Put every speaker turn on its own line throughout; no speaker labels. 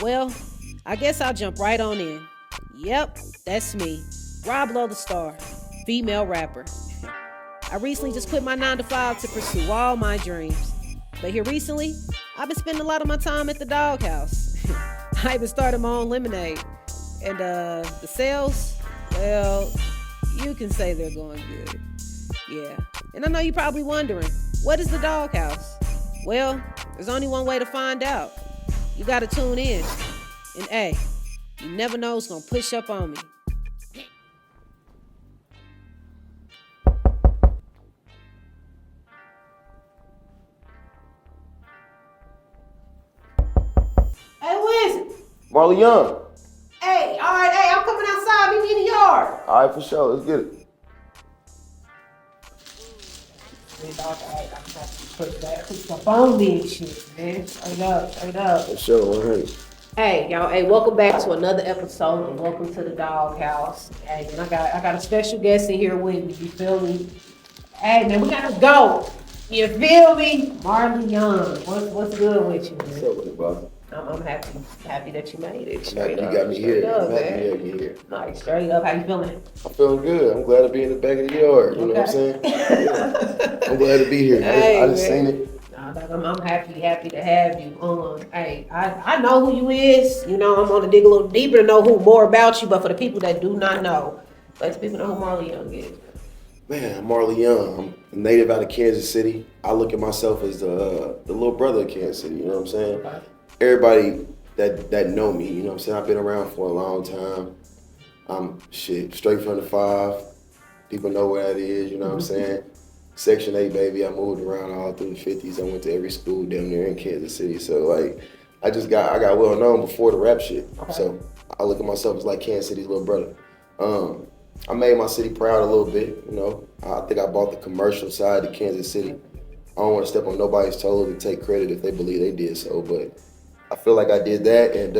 Well, I guess I'll jump right on in. Yep, that's me, Rob Lowe the Star, female rapper. I recently just quit my 9 to 5 to pursue all my dreams. But here recently, I've been spending a lot of my time at the doghouse. I even started my own lemonade. And the sales, well, you can say they're going good. Yeah. And I know you're probably wondering, what is the doghouse? Well, there's only one way to find out. You gotta tune in. And hey, you never know who's gonna push up on me. Hey, who is it?
Marley Young.
Hey, all right, hey, I'm coming outside. Meet me in the yard.
All right, for sure. Let's get it.
Put the phone me and shit, man. Straight up.
For sure, 100.
Hey, y'all. Hey, welcome back to another episode and welcome to the Doghouse. Hey, man, I got a special guest in here with me. You feel me? Hey, man, we gotta go. You feel me? Marley Young. What's good with you, man?
What's up with it, boss?
I'm happy that you made it.
I'm
Straight
happy
up.
you got me
Straight
here.
up,
I'm happy
man.
you got me here.
Like, straight up. How you feeling?
I'm feeling good. I'm glad to be in the back of the yard. You know what I'm saying? Yeah. I'm glad to be here.
Hey,
I just
man.
seen it.
Nah, dog, I'm happy to have you. Hey, I know who you is. You know, I'm gonna dig a little deeper to know more about you. But for the people that do not know, let people know who Marley Young is.
Man, I'm Marley Young. I'm a native out of Kansas City. I look at myself as the little brother of Kansas City. You know what I'm saying?
Okay.
Everybody that know me, you know what I'm saying? I've been around for a long time. I'm straight from the 5. People know where that is, you know what I'm saying? Section 8, baby. I moved around all through the 50s. I went to every school down there in Kansas City. So like I got well known before the rap shit.
Okay.
So I look at myself as like Kansas City's little brother. I made my city proud a little bit, you know. I think I bought the commercial side of Kansas City. I don't want to step on nobody's toes and take credit if they believe they did so, but I feel like I did that, and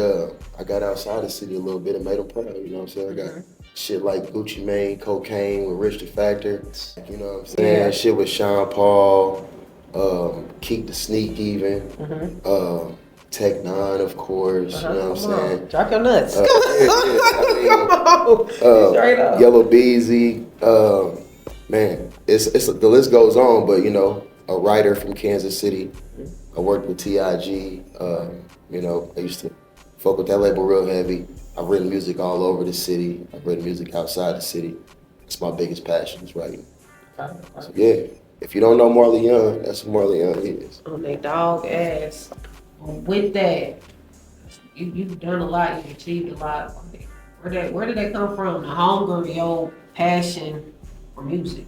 I got outside the city a little bit and made them proud. You know what I'm saying? I got shit like Gucci Mane, Cocaine with Rich the Factor. You know what I'm saying?
Yeah.
Shit with Sean Paul, Keek the Sneak even, Tech Nine of course. You know what I'm saying?
Drop your nuts.
Yeah,
Come on. Straight up.
Yellow Beezy. Man, it's the list goes on, but you know, a writer from Kansas City. I worked with TIG. You know, I used to fuck with that label real heavy. I've written music all over the city. I've written music outside the city. It's my biggest passion is writing. So yeah, if you don't know Marley Young, that's who Marley Young is.
On their dog ass. With that, you've done a lot. You've achieved a lot. Where did that come from? The hunger, your passion for music.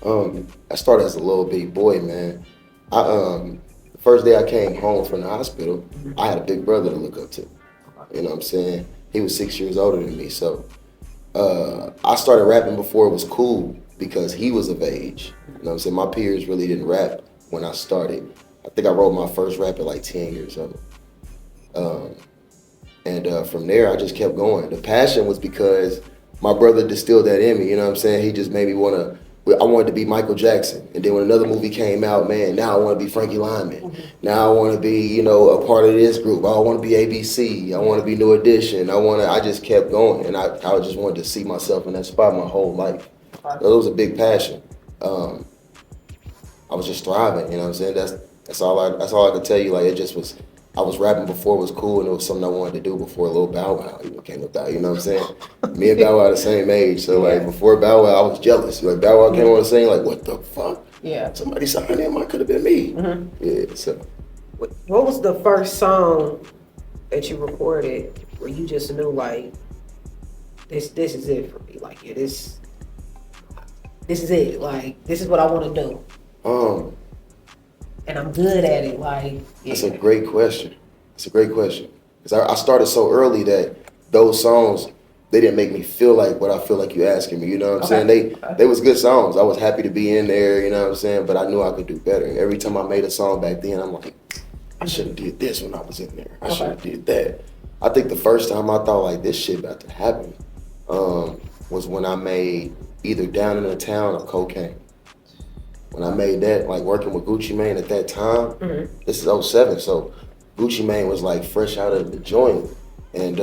I started as a little bitty boy, man. The first day I came home from the hospital, I had a big brother to look up to. You know what I'm saying? He was 6 years older than me, so I started rapping before it was cool because he was of age. You know what I'm saying? My peers really didn't rap when I started. I think I wrote my first rap at like 10 years old. And from there, I just kept going. The passion was because my brother distilled that in me, you know what I'm saying? He just made me I wanted to be Michael Jackson. And then when another movie came out, man, now I want to be Frankie Lyman. Now I want to be, you know, a part of this group. I want to be ABC. I want to be New Edition. I just kept going. And I just wanted to see myself in that spot my whole life. So it was a big passion. I was just thriving, you know what I'm saying? That's all I could tell you. Like, it just was, I was rapping before it was cool, and it was something I wanted to do before Lil Bow Wow even came about, you know what I'm saying? Me and Bow Wow the same age, so like before Bow Wow, I was jealous. Like Bow Wow came on the scene, like, what the fuck?
Yeah.
Somebody signed him, I could have been me. Yeah, so.
What was the first song that you recorded where you just knew like this is it for me? Like, yeah, this is it. Like, this is what I want to do. And I'm good at it. Like, yeah.
That's a great question. Because I started so early that those songs, they didn't make me feel like what I feel like you asking me. You know what I'm saying? They was good songs. I was happy to be in there, you know what I'm saying? But I knew I could do better. Every time I made a song back then, I'm like, I should have did this when I was in there. I should have did that. I think the first time I thought like this shit about to happen was when I made either Down in the Town or Cocaine. When I made that, like working with Gucci Mane at that time, this is '07, so Gucci Mane was like fresh out of the joint, and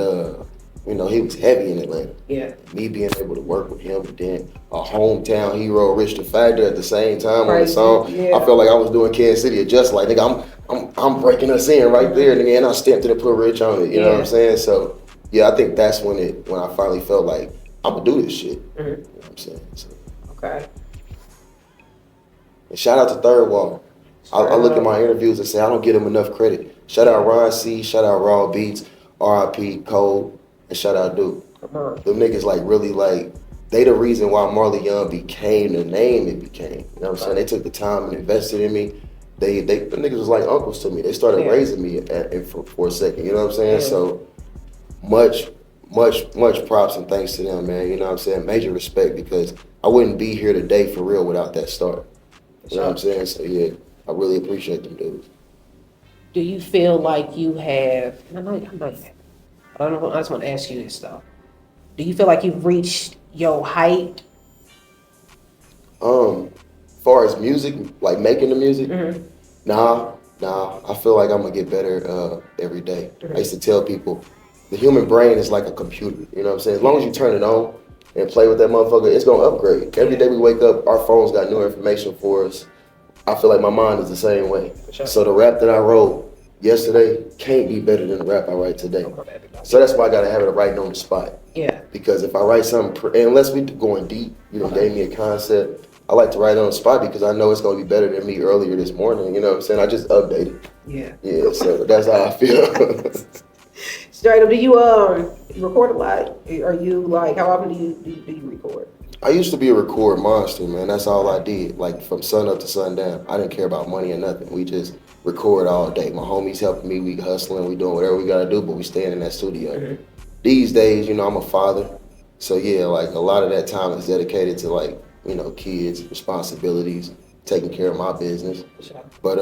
you know, he was heavy in Atlanta.
Yeah.
Me being able to work with him, and then a hometown hero, Rich the Factor, at the same time on the
Crazy.
song.
Yeah.
I felt like I was doing Kansas City just like, nigga, I'm breaking us in right there, nigga, and I stamped it and put Rich on it. You know what I'm saying? So yeah, I think that's when I finally felt like I'm gonna do this shit. You know what I'm saying? So.
Okay.
And shout out to Third Wall. I look at my interviews and say I don't give them enough credit. Shout out Ron C, shout out Raw Beats, R.I.P. Cole, and shout out Duke.
Come on.
Them niggas like really like, they the reason why Marley Young became the name it became. You know what I'm saying? They took the time and invested in me. The niggas was like uncles to me. They started raising me for a second. You know what I'm saying? So much props and thanks to them, man. You know what I'm saying? Major respect, because I wouldn't be here today for real without that start. You know what I'm saying? So yeah, I really appreciate them dudes.
Do you feel like you have, I don't know, I just want to ask you this though. Do you feel like you've reached your height?
Far as music, like making the music, nah. I feel like I'm gonna get better every day. I used to tell people, the human brain is like a computer. You know what I'm saying? As long as you turn it on and play with that motherfucker, it's gonna upgrade. Every day we wake up, our phones got new information for us. I feel like my mind is the same way.
Sure.
So the rap that I wrote yesterday can't be better than the rap I write today. So that's why I gotta have it writing on the spot.
Yeah.
Because if I write something, unless we going deep, you know, gave me a concept, I like to write on the spot because I know it's gonna be better than me earlier this morning. You know what I'm saying? I just updated.
Yeah.
Yeah. So that's how I feel.
Straight up, do you record a lot? Are you like, how often do you record?
I used to be a record monster, man. That's all I did. Like from sun up to sundown. I didn't care about money or nothing. We just record all day. My homies helping me. We hustling. We doing whatever we gotta do, but we staying in that studio. These days, you know, I'm a father. So yeah, like a lot of that time is dedicated to like, you know, kids, responsibilities, taking care of my business. But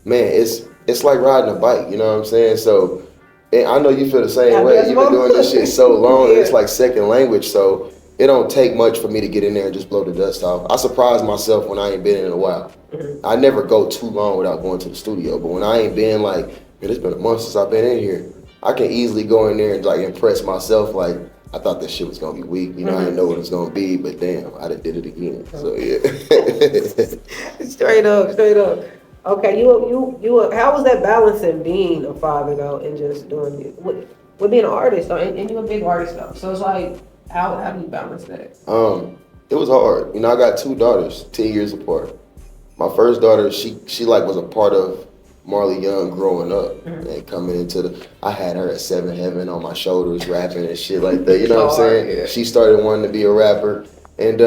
man, it's like riding a bike, you know what I'm saying? So and I know you feel the same way. You've been doing this shit so long, and it's like second language. So it don't take much for me to get in there and just blow the dust off. I surprise myself when I ain't been in a while. I never go too long without going to the studio. But when I ain't been like, man, it's been a month since I've been in here, I can easily go in there and like impress myself. Like, I thought this shit was gonna be weak. You know, I didn't know what it was gonna be, but damn, I done did it again. So yeah.
Straight up. Okay, you. How was that balancing being a father though, and just doing it with being an artist though, and you're a big artist though. So it's like, how do you balance that?
It was hard. You know, I got two daughters, 10 years apart. My first daughter, she like was a part of Marley Young growing up and coming into I had her at 7 Heaven on my shoulders rapping and shit like that. You know what I'm saying? Yeah. She started wanting to be a rapper, and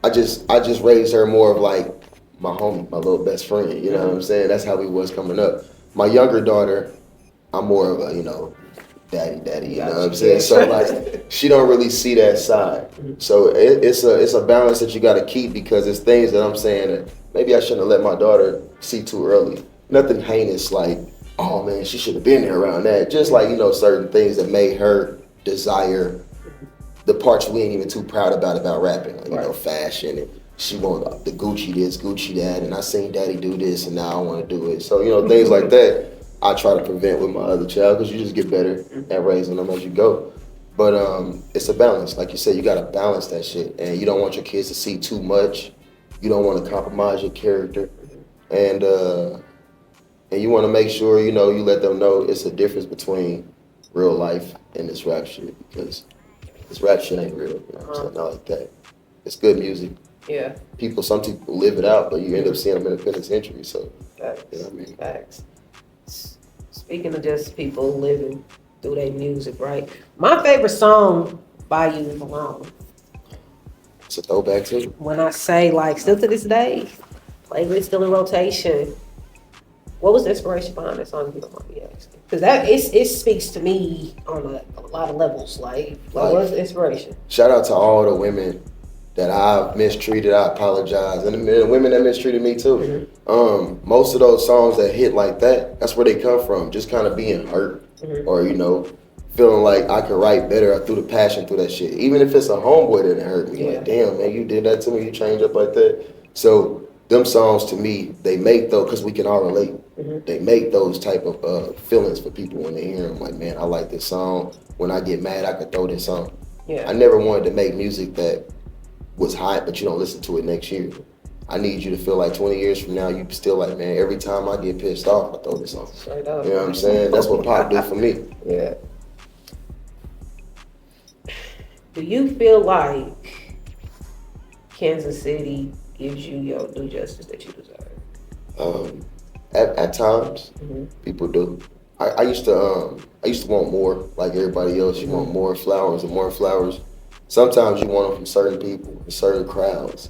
I just raised her more of like my homie, my little best friend. You know what I'm saying? That's how we was coming up. My younger daughter, I'm more of a, you know, daddy, you know what I'm saying? So like, she don't really see that side. So it's a balance that you got to keep, because it's things that I'm saying that maybe I shouldn't have let my daughter see too early. Nothing heinous like, oh man, she should have been there around that. Just like, you know, certain things that made her desire the parts we ain't even too proud about rapping, like, you know, fashion, and she want the Gucci this, Gucci that, and I seen daddy do this, and now I want to do it. So, you know, things like that I try to prevent with my other child, because you just get better at raising them as you go. But it's a balance. Like you said, you got to balance that shit. And you don't want your kids to see too much. You don't want to compromise your character. And you want to make sure, you know, you let them know it's a difference between real life and this rap shit. Because this rap shit ain't real. You know what I'm saying? Not like that. It's good music.
Yeah.
Some people live it out, but you end up seeing them in the penitentiary. So,
Facts.
You know what I mean?
Facts. Speaking of just people living through their music, right? My favorite song by you is "Alone."
It's a throwback too.
When I say, like, still to this day, playlist still in rotation. What was the inspiration behind that song, if you don't mind me asking? Because it speaks to me on a lot of levels. Like, what was the inspiration?
Shout out to all the women that I've mistreated. I apologize, and the women that mistreated me too. Most of those songs that hit like that, that's where they come from. Just kind of being hurt, or, you know, feeling like I could write better. I threw the passion through that shit. Even if it's a homeboy that hurt me, like, damn man, you did that to me. You changed up like that. So them songs to me, they make though, because we can all relate. they make those type of feelings for people when they hear them. Like, man, I like this song. When I get mad, I could throw this on.
Yeah.
I never wanted to make music that was hot, but you don't listen to it next year. I need you to feel like 20 years from now, you still like, man, every time I get pissed off, I throw this on.
Straight up.
You know what I'm saying? That's what pop do for me.
Yeah. Do you feel like Kansas City gives you your due justice that you deserve?
At times, people do. I used to want more, like everybody else. You want more flowers and more flowers. Sometimes you want them from certain people, from certain crowds,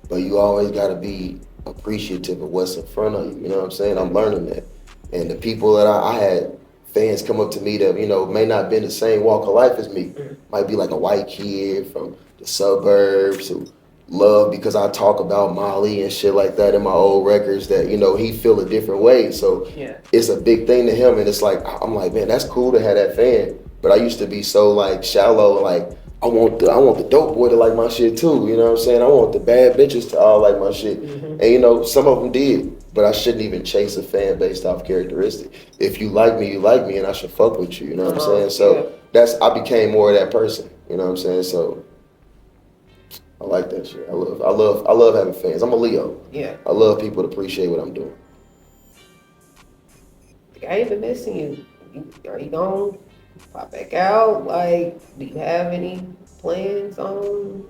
but you always got to be appreciative of what's in front of you. You know what I'm saying? I'm learning that, and the people that I had fans come up to me that may not be in the same walk of life as me. Might be like a white kid from the suburbs who love because I talk about Marley and shit like that in my old records that, he feel a different way. So it's a big thing to him. And it's like, I'm like, man, that's cool to have that fan. But I used to be so like shallow, like I want the dope boy to like my shit too. You know what I'm saying? I want the bad bitches to all like my shit. And some of them did. But I shouldn't even chase a fan based off characteristic. If you like me, and I should fuck with you. You know what I'm saying? So I became more of that person. You know what I'm saying? So I like that shit. I love having fans. I'm a Leo.
Yeah.
I love people to appreciate what I'm doing.
I ain't been missing you. Are you gonna pop back out? Like, do you have any plans on?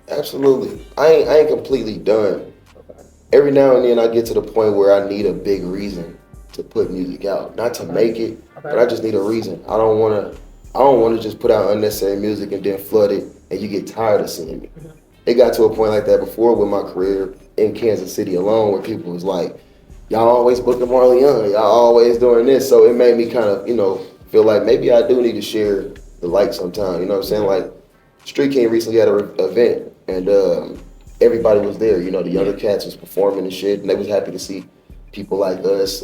Absolutely. I ain't completely done.
Okay.
Every now and then I get to the point where I need a big reason to put music out. Not to make it, but I just need a reason. I don't wanna just put out unnecessary music and then flood it and you get tired of seeing me. It got to a point like that before with my career in Kansas City alone, where people was like, y'all always booking Marley Young, y'all always doing this. So it made me kind of, feel like maybe I do need to share the light sometime. You know what I'm saying? Like, Street King recently had an event, and everybody was there. The younger cats was performing and shit, and they was happy to see people like us.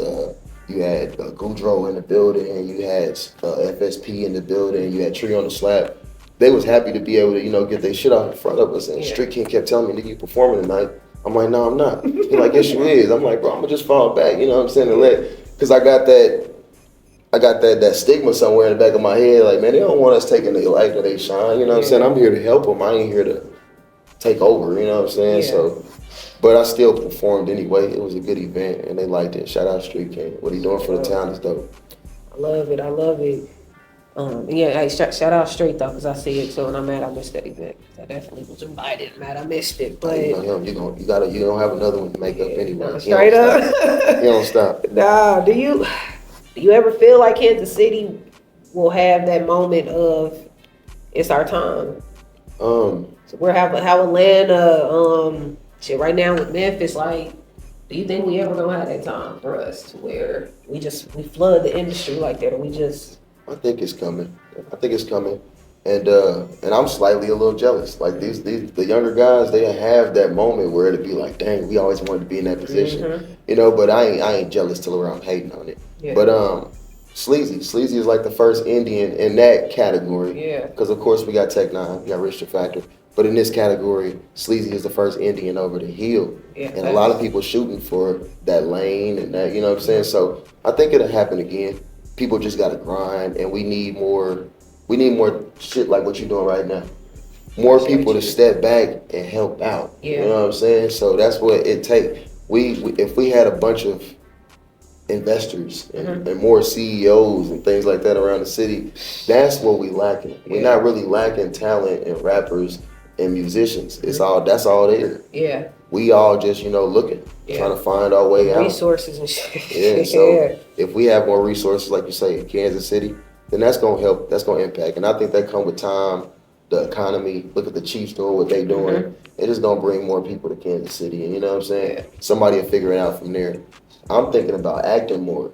You had Goudreau in the building, and you had FSP in the building, and you had Tree on the Slab. They was happy to be able to, get their shit out in front of us. And Street King kept telling me, nigga, you performing tonight? I'm like, no, I'm not. He's like, yes, you is. I'm like, bro, I'm gonna just fall back. You know what I'm saying? Because I got that stigma somewhere in the back of my head. Like, man, they don't want us taking their light or they shine. You know what I'm saying? I'm here to help them. I ain't here to take over. You know what I'm saying?
Yeah.
So, but I still performed anyway. It was a good event, and they liked it. Shout out Street King. What he doing for the town is dope.
I love it. Hey, shout out Straight though, because I see it too, and I'm mad I missed that event. I definitely was invited. Mad I missed it, but
You don't have another one to make up anyway.
Straight up,
You don't stop.
Nah, do you ever feel like Kansas City will have that moment of it's our time? So we're how Atlanta, shit right now with Memphis, like, do you think we ever gonna have that time for us to where we flood the industry like that, or we just?
I think it's coming. And I'm slightly a little jealous. Like the younger guys, they have that moment where it'd be like, dang, we always wanted to be in that position. But I ain't jealous till around hating on it.
Yeah.
But Sleazy is like the first Indian in that category.
Yeah.
Because of course we got Tech Nine, we got Rich the Factor. But in this category, Sleazy is the first Indian over the hill.
Yeah,
and a lot of people shooting for that lane and that, you know what I'm saying? So I think it'll happen again. People just gotta grind, and we need more shit like what you're doing right now. More people to step back and help out.
Yeah.
You know what I'm saying? So that's what it takes. If we had a bunch of investors and more CEOs and things like that around the city, that's what we lacking. We're not really lacking talent and rappers and musicians. That's all there.
Yeah.
We all just, looking, trying to find our way out.
Resources and shit.
Yeah, so if we have more resources, like you say, in Kansas City, then that's going to help. That's going to impact. And I think that come with time, the economy. Look at the Chiefs doing what they doing. It is going to bring more people to Kansas City. And you know what I'm saying? Somebody will figure it out from there. I'm thinking about acting more.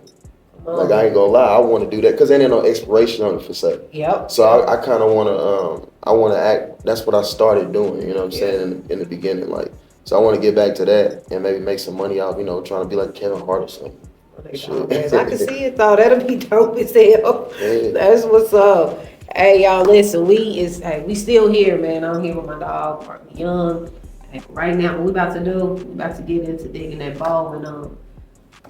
Like, I ain't going to lie, I want to do that because there ain't no expiration on it for say.
Yep.
So I kind of want to act. That's what I started doing, you know what I'm saying, in the beginning. Like, so I want to get back to that and maybe make some money out, trying to be like Kevin Hart or something.
I can see it though. That'll be dope as hell.
Yeah.
That's what's up. Hey y'all, listen. We still here, man. I'm here with my dog, Marley Young. Hey, right now, what we about to do? We about to get into digging that ball, and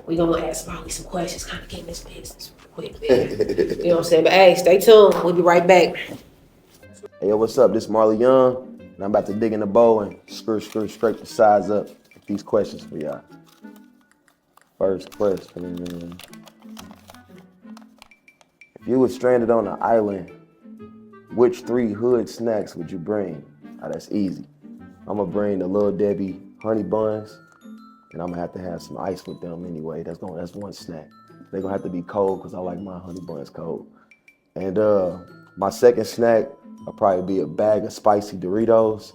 We gonna ask Marley some questions, kind of get in this business real quick, man. You know what I'm saying? But hey, stay tuned. We'll be right back.
Hey, yo, what's up? This is Marley Young, and I'm about to dig in the bowl and scrape the sides up with these questions for y'all. First question. If you were stranded on an island, which 3 hood snacks would you bring? Oh, that's easy. I'm gonna bring the Little Debbie honey buns, and I'm gonna have some ice with them anyway. That's one snack. They're gonna have to be cold because I like my honey buns cold. And my second snack will probably be a bag of spicy Doritos.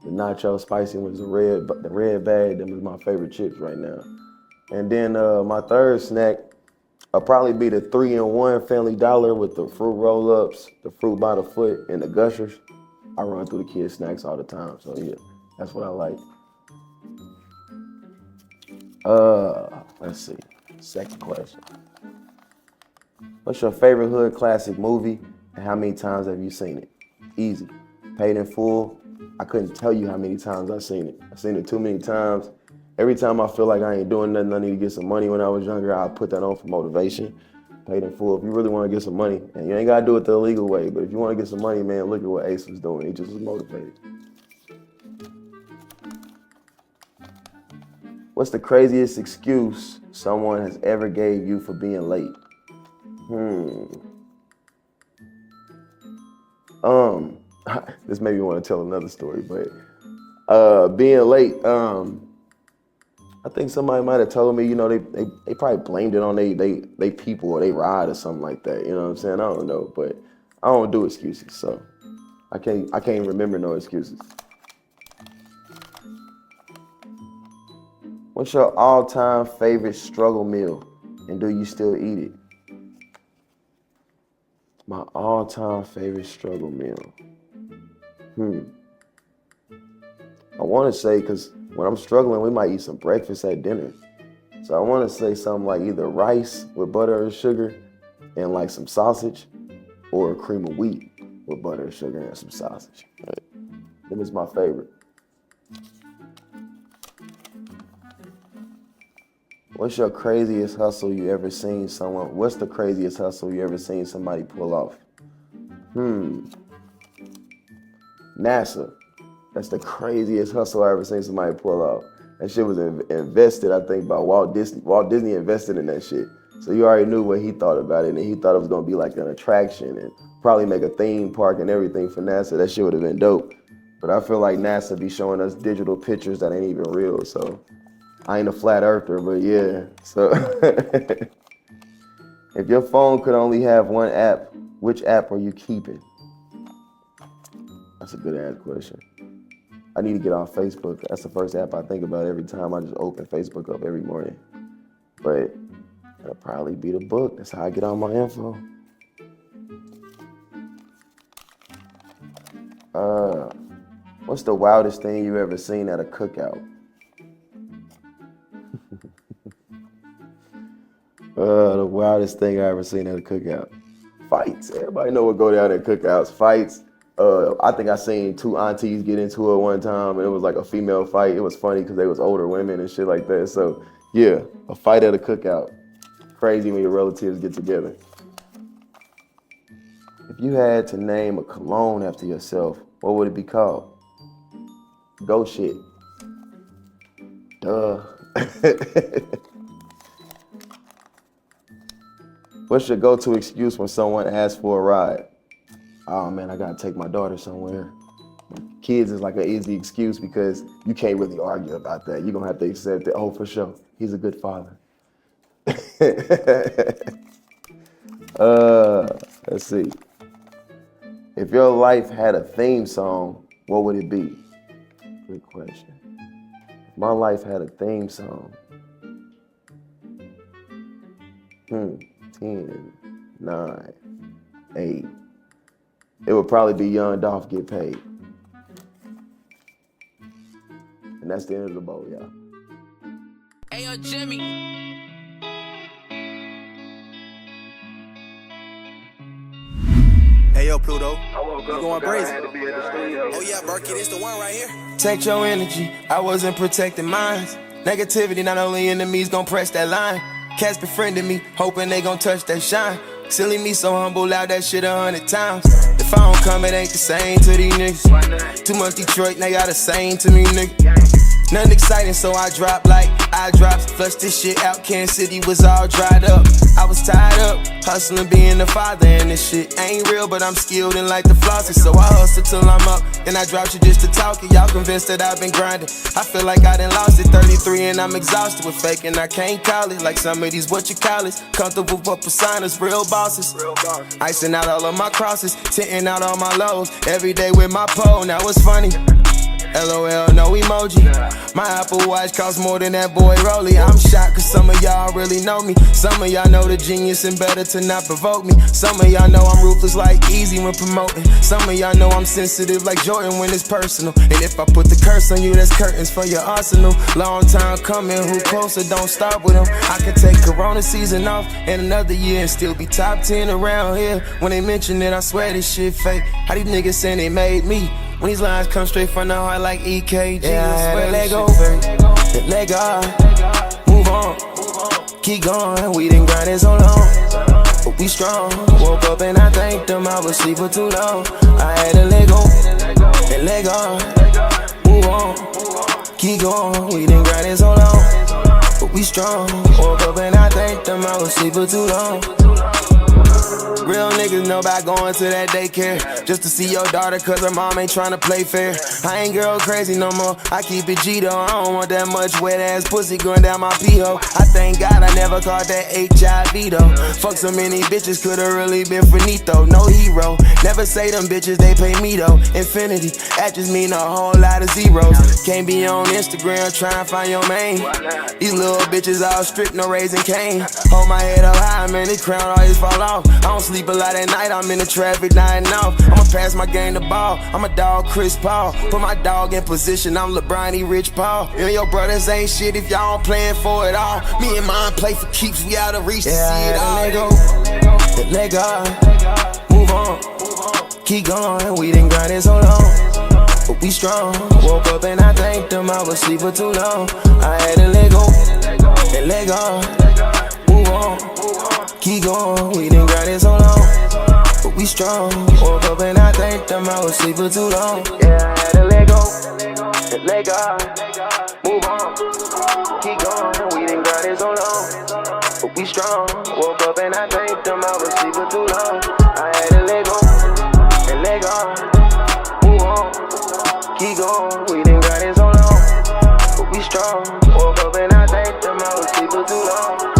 The nacho spicy ones, the red bag. Them is my favorite chips right now. And then my third snack will probably be the 3-in-1 Family Dollar with the fruit roll-ups, the fruit by the foot, and the gushers. I run through the kids' snacks all the time, so yeah, that's what I like. Let's see. Second question. What's your favorite hood classic movie, and how many times have you seen it? Easy. Paid in Full. I couldn't tell you how many times I've seen it. I've seen it too many times. Every time I feel like I ain't doing nothing, I need to get some money when I was younger, I put that on for motivation. Paid in Full. If you really want to get some money, and you ain't got to do it the illegal way, but if you want to get some money, man, look at what Ace was doing. He just was motivated. What's the craziest excuse someone has ever gave you for being late? This made me want to tell another story, but being late, I think somebody might have told me, you know, they probably blamed it on they people or they ride or something like that. You know what I'm saying? I don't know, but I don't do excuses, so I can't remember no excuses. What's your all-time favorite struggle meal, and do you still eat it? My all-time favorite struggle meal. I want to say, because when I'm struggling, we might eat some breakfast at dinner. So I want to say something like either rice with butter and sugar and like some sausage, or cream of wheat with butter and sugar and some sausage. Right? That is my favorite. What's the craziest hustle you ever seen somebody pull off? NASA. That's the craziest hustle I ever seen somebody pull off. That shit was invested, I think, by Walt Disney. Walt Disney invested in that shit. So you already knew what he thought about it, and he thought it was gonna be like an attraction and probably make a theme park and everything for NASA. That shit would have been dope. But I feel like NASA be showing us digital pictures that ain't even real, so I ain't a flat earther, but yeah. So if your phone could only have one app, which app are you keeping? That's a good ass question. I need to get on Facebook. That's the first app I think about every time I just open Facebook up every morning. But it'll probably be the book. That's how I get all my info. What's the wildest thing you ever seen at a cookout? The wildest thing I ever seen at a cookout. Fights. Everybody know what go down at cookouts. Fights. I think I seen 2 aunties get into it one time, and it was like a female fight. It was funny because they was older women and shit like that. So yeah, a fight at a cookout. Crazy when your relatives get together. If you had to name a cologne after yourself, what would it be called? Go shit. Duh. What's your go-to excuse when someone asks for a ride? Oh man, I gotta take my daughter somewhere. Kids is like an easy excuse because you can't really argue about that. You're gonna have to accept it. Oh, for sure. He's a good father. Let's see. If your life had a theme song, what would it be? Good question. If my life had a theme song. 10, 9, 8. It would probably be Young Dolph Get Paid. And that's the end of the bowl, y'all.
Hey, yo, Jimmy. Hey, yo, Pluto. You going brazen? Oh, yeah, Berkey, this the one right here.
Protect your energy, I wasn't protecting mine. Negativity, not only enemies gon' press that line.
Cats befriending me, hoping they gon' touch that shine. Silly me so humble, out that shit 100 times. If I don't come, it ain't the same to these niggas. Too much Detroit, they got the same to me, nigga. Nothing exciting, so I drop like I drops. Flush this shit out, Kansas City was all dried up. I was tied up, hustling, being the father, and this shit ain't real, but I'm skilled and like the flosses. So I hustle till I'm up, then I drop you just to talk it. Y'all convinced that I've been grinding. I feel like I done lost it, 33 and I'm exhausted with faking. I can't call it like some of these what you call it. Comfortable for personas, real bosses. Icing out all of my crosses, tinting out all my lows. Every day with my pole, now it's funny. LOL, no emoji. My Apple Watch costs more than that boy Rolly. I'm shocked cause some of y'all really know me. Some of y'all know the genius and better to not provoke me. Some of y'all know I'm ruthless like Easy when promoting. Some of y'all know I'm sensitive like Jordan when it's personal. And if I put the curse on you, that's curtains for your arsenal. Long time coming, who closer, don't start with them. I could take Corona season off and another year and still be top 10 around here. When they mention it, I swear this shit fake. How these niggas saying they made me? When these lines come straight from the heart like EKG. Yeah, I had to let go, let go, move on, keep going. We didn't grind it so long, but we strong. Woke up and I thanked them, I was sleeping too long. I had to let go, let go, move on, keep going. We didn't grind it so long, but we strong. Woke up and I thanked them, I was sleeping too long. Real niggas know about going to that daycare just to see your daughter cause her mom ain't tryna play fair. I ain't girl crazy no more, I keep it G though. I don't want that much wet ass pussy going down my pee-hole. I thank God I never caught that HIV though. Fuck so many bitches, could've really been finito. No hero, never say them bitches, they pay me though. Infinity, that just mean a whole lot of zeros. Can't be on Instagram trying to find your main. These little bitches all strict, no raising cane. Hold my head up high, man, this crown always fall off. I don't sleep a lot at night, I'm in the traffic, nothing off. I'ma pass my game the ball, I'm a dog, Chris Paul. Put my dog in position, I'm LeBron, he Rich Paul. You and your brothers ain't shit if y'all don't playing for it all. Me and mine play for keeps, we out of reach to see it all. Let go, move on, keep going. We didn't grind it so long, but we strong. Woke up and I thanked them, I was sleeping too long. I had to let go, move on, keep going. We didn't grind it so long, but we strong. Woke up and I thanked them, I was sleeping too long. Yeah, I had to let go, move on, keep going. We didn't grind it so long, but we strong. Woke up and I thanked them, I was sleeping too long. I had to let go, move on, keep going. We didn't grind it so long, but we strong. Woke up and I thanked them, I was sleeping too long.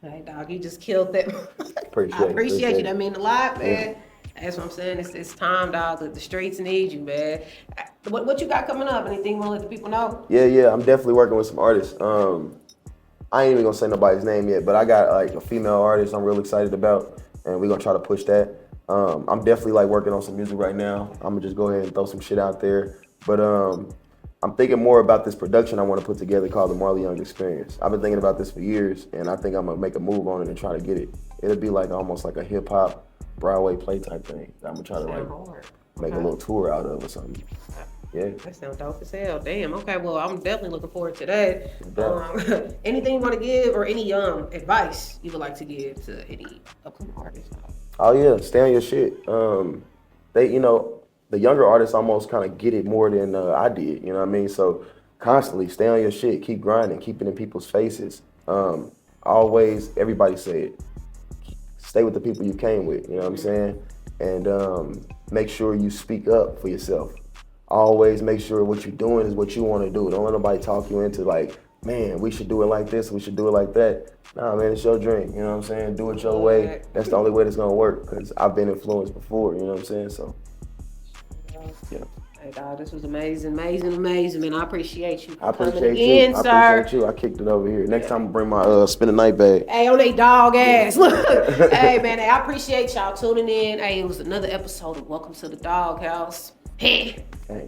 Hey, dog, you just killed that.
Appreciate
I appreciate you.
it.
That mean a lot, man.
Yeah.
That's what I'm saying. It's time, dog. The streets need you, man. What you got coming up? Anything you want to let the people know?
Yeah, I'm definitely working with some artists. I ain't even gonna say nobody's name yet, but I got like a female artist I'm real excited about, and we're gonna try to push that. I'm definitely like working on some music right now. I'm gonna just go ahead and throw some shit out there. But I'm thinking more about this production I want to put together called the Marley Experience. I've been thinking about this for years, and I think I'm gonna make a move on it and try to get it. It'll be like almost like a hip hop Broadway play type thing. I'm gonna try to like make a little tour out of or something. Yeah.
That sounds dope as hell. Damn. Okay. Well, I'm definitely looking forward to that. Anything you want to give or any advice you would like to give to any upcoming artists?
Oh yeah, stay on your shit. The younger artists almost kind of get it more than I did. You know what I mean? So constantly stay on your shit, keep grinding, keep it in people's faces. Always, everybody say it. Stay with the people you came with. You know what I'm saying? And make sure you speak up for yourself. Always make sure what you're doing is what you want to do. Don't let nobody talk you into like, man, we should do it like this, we should do it like that. Nah, man, it's your dream. You know what I'm saying? Do it your way. That's the only way that's gonna work. Cause I've been influenced before. You know what I'm saying? So, yeah.
Hey, dog, this was amazing, man. I appreciate you.
I appreciate
coming
you.
again,
I
sir.
appreciate you. I kicked it over here. Next time I bring my spend the night bag.
Hey, on they dog ass. Look. Hey, man, I appreciate y'all tuning in. Hey, it was another episode of Welcome to the Doghouse. Hey.
Hey.